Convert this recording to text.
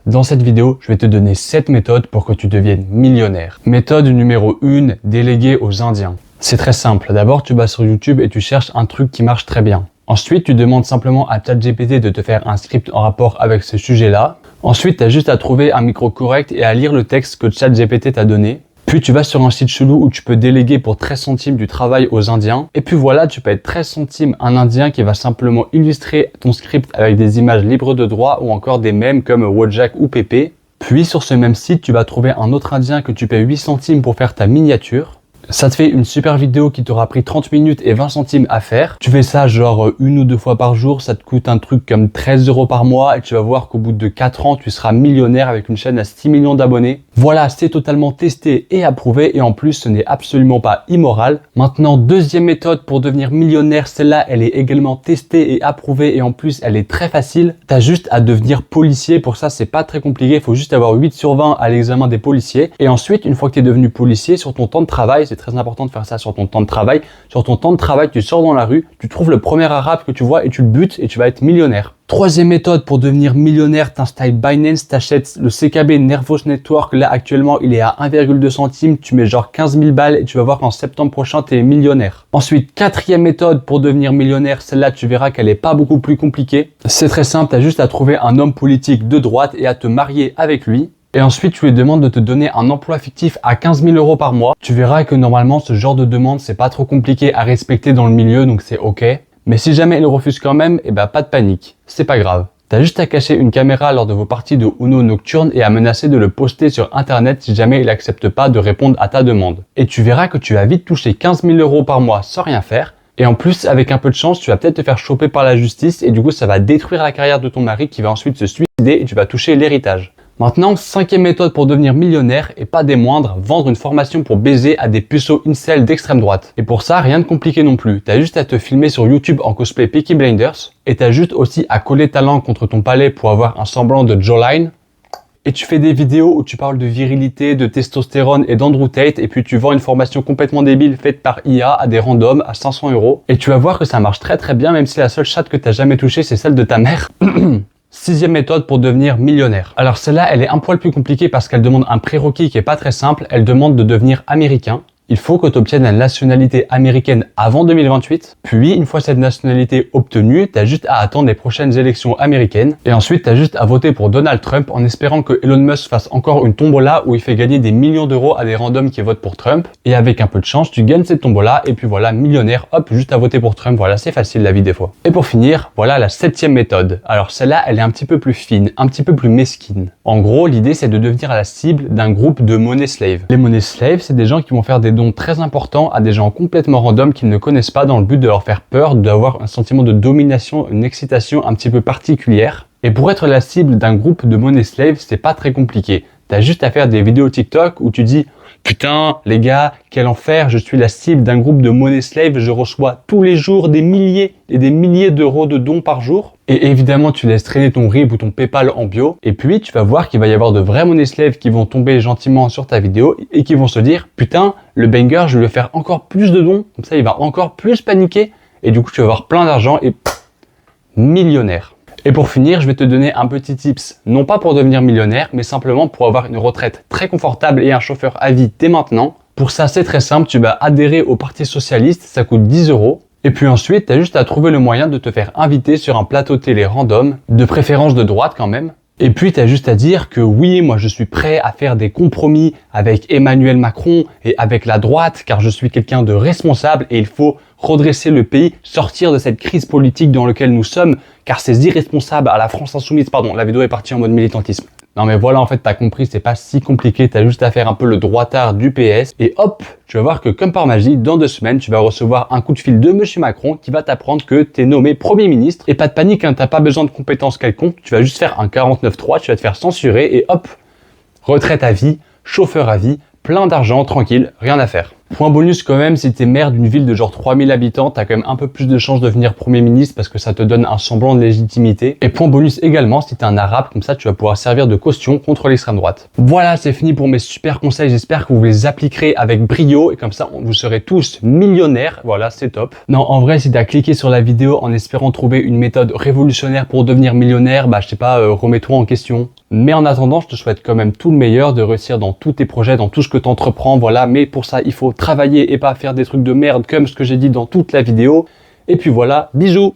Dans cette vidéo, je vais te donner 7 méthodes pour que tu deviennes millionnaire. Méthode numéro 1, déléguer aux Indiens. C'est très simple. D'abord, tu vas sur YouTube et tu cherches un truc qui marche très bien. Ensuite, tu demandes simplement à ChatGPT de te faire un script en rapport avec ce sujet-là. Ensuite, tu as juste à trouver un micro correct et à lire le texte que ChatGPT t'a donné. Puis tu vas sur un site chelou où tu peux déléguer pour 13 centimes du travail aux Indiens. Et puis voilà, tu peux être 13 centimes un Indien qui va simplement illustrer ton script avec des images libres de droit ou encore des mèmes comme Wojak ou Pépé. Puis sur ce même site, tu vas trouver un autre Indien que tu paies 8 centimes pour faire ta miniature. Ça te fait une super vidéo qui t'aura pris 30 minutes et 20 centimes à faire. Tu fais ça genre une ou deux fois par jour, ça te coûte un truc comme 13 € par mois et tu vas voir qu'au bout de 4 ans, tu seras millionnaire avec une chaîne à 6 millions d'abonnés. Voilà, c'est totalement testé et approuvé et en plus, ce n'est absolument pas immoral. Maintenant, deuxième méthode pour devenir millionnaire, celle-là, elle est également testée et approuvée et en plus, elle est très facile. T'as juste à devenir policier. Pour ça, c'est pas très compliqué. Il faut juste avoir 8 sur 20 à l'examen des policiers. Et ensuite, une fois que tu es devenu policier, sur ton temps de travail, c'est très important de faire ça sur ton temps de travail. Sur ton temps de travail, tu sors dans la rue, tu trouves le premier arabe que tu vois et tu le butes et tu vas être millionnaire. Troisième méthode pour devenir millionnaire, t'installes Binance, t'achètes le CKB Nervos Network. Là, actuellement, il est à 1,2 centimes. Tu mets genre 15 000 balles et tu vas voir qu'en septembre prochain, tu es millionnaire. Ensuite, quatrième méthode pour devenir millionnaire. Celle-là, tu verras qu'elle est pas beaucoup plus compliquée. C'est très simple. T'as juste à trouver un homme politique de droite et à te marier avec lui. Et ensuite, tu lui demandes de te donner un emploi fictif à 15 000 € par mois. Tu verras que normalement, ce genre de demande, c'est pas trop compliqué à respecter dans le milieu, donc c'est ok. Mais si jamais il refuse quand même, pas de panique. C'est pas grave. T'as juste à cacher une caméra lors de vos parties de Uno nocturne et à menacer de le poster sur internet si jamais il accepte pas de répondre à ta demande. Et tu verras que tu vas vite toucher 15 000 € par mois sans rien faire. Et en plus, avec un peu de chance, tu vas peut-être te faire choper par la justice et du coup, ça va détruire la carrière de ton mari qui va ensuite se suicider et tu vas toucher l'héritage. Maintenant, cinquième méthode pour devenir millionnaire, et pas des moindres, vendre une formation pour baiser à des puceaux incels d'extrême droite. Et pour ça, rien de compliqué non plus. T'as juste à te filmer sur YouTube en cosplay Peaky Blinders, et t'as juste aussi à coller ta langue contre ton palais pour avoir un semblant de jawline. Et tu fais des vidéos où tu parles de virilité, de testostérone et d'Andrew Tate, et puis tu vends une formation complètement débile faite par IA à des randoms à 500 €. Et tu vas voir que ça marche très très bien, même si la seule chatte que t'as jamais touchée, c'est celle de ta mère. Sixième méthode pour devenir millionnaire. Alors celle-là, elle est un poil plus compliquée parce qu'elle demande un prérequis qui est pas très simple. Elle demande de devenir américain. Il faut que tu obtiennes la nationalité américaine avant 2028. Puis, une fois cette nationalité obtenue, tu as juste à attendre les prochaines élections américaines. Et ensuite, tu as juste à voter pour Donald Trump en espérant que Elon Musk fasse encore une tombola où il fait gagner des millions d'euros à des randoms qui votent pour Trump. Et avec un peu de chance, tu gagnes cette tombola et puis voilà, millionnaire, hop, juste à voter pour Trump. Voilà, c'est facile la vie des fois. Et pour finir, voilà la septième méthode. Alors celle-là, elle est un petit peu plus fine, un petit peu plus mesquine. En gros, l'idée, c'est de devenir la cible d'un groupe de money slaves. Les money slaves, c'est des gens qui vont faire des dons très importants à des gens complètement random qu'ils ne connaissent pas dans le but de leur faire peur, d'avoir un sentiment de domination, une excitation un petit peu particulière. Et pour être la cible d'un groupe de money slaves, c'est pas très compliqué. T'as juste à faire des vidéos TikTok où tu dis « Putain, les gars, quel enfer, je suis la cible d'un groupe de money slaves, je reçois tous les jours des milliers et des milliers d'euros de dons par jour. » Et évidemment, tu laisses traîner ton RIB ou ton PayPal en bio. Et puis, tu vas voir qu'il va y avoir de vrais money slaves qui vont tomber gentiment sur ta vidéo et qui vont se dire « Putain, le banger, je vais lui faire encore plus de dons. » Comme ça, il va encore plus paniquer. Et du coup, tu vas avoir plein d'argent et millionnaire. Et pour finir, je vais te donner un petit tips, non pas pour devenir millionnaire, mais simplement pour avoir une retraite très confortable et un chauffeur à vie dès maintenant. Pour ça, c'est très simple, tu vas adhérer au Parti Socialiste, ça coûte 10 €. Et puis ensuite, tu as juste à trouver le moyen de te faire inviter sur un plateau télé random, de préférence de droite quand même. Et puis, tu as juste à dire que oui, moi je suis prêt à faire des compromis avec Emmanuel Macron et avec la droite, car je suis quelqu'un de responsable et il faut redresser le pays, sortir de cette crise politique dans laquelle nous sommes, car ces irresponsables à la France Insoumise, pardon, la vidéo est partie en mode militantisme. Non mais voilà, en fait, t'as compris, c'est pas si compliqué, t'as juste à faire un peu le droitard du PS et hop, tu vas voir que comme par magie, dans 2 semaines, tu vas recevoir un coup de fil de Monsieur Macron qui va t'apprendre que t'es nommé Premier ministre. Et pas de panique, hein, t'as pas besoin de compétences quelconques, tu vas juste faire un 49.3, tu vas te faire censurer et hop, retraite à vie, chauffeur à vie, plein d'argent, tranquille, rien à faire. Point bonus quand même, si t'es maire d'une ville de genre 3000 habitants, t'as quand même un peu plus de chances de devenir Premier ministre parce que ça te donne un semblant de légitimité. Et point bonus également, si t'es un arabe, comme ça tu vas pouvoir servir de caution contre l'extrême droite. Voilà, c'est fini pour mes super conseils, j'espère que vous les appliquerez avec brio et comme ça vous serez tous millionnaires. Voilà, c'est top. Non, en vrai, si t'as cliqué sur la vidéo en espérant trouver une méthode révolutionnaire pour devenir millionnaire, bah je sais pas, remets-toi en question. Mais en attendant, je te souhaite quand même tout le meilleur, de réussir dans tous tes projets, dans tout ce que tu entreprends, voilà. Mais pour ça, il faut travailler et pas faire des trucs de merde comme ce que j'ai dit dans toute la vidéo. Et puis voilà, bisous!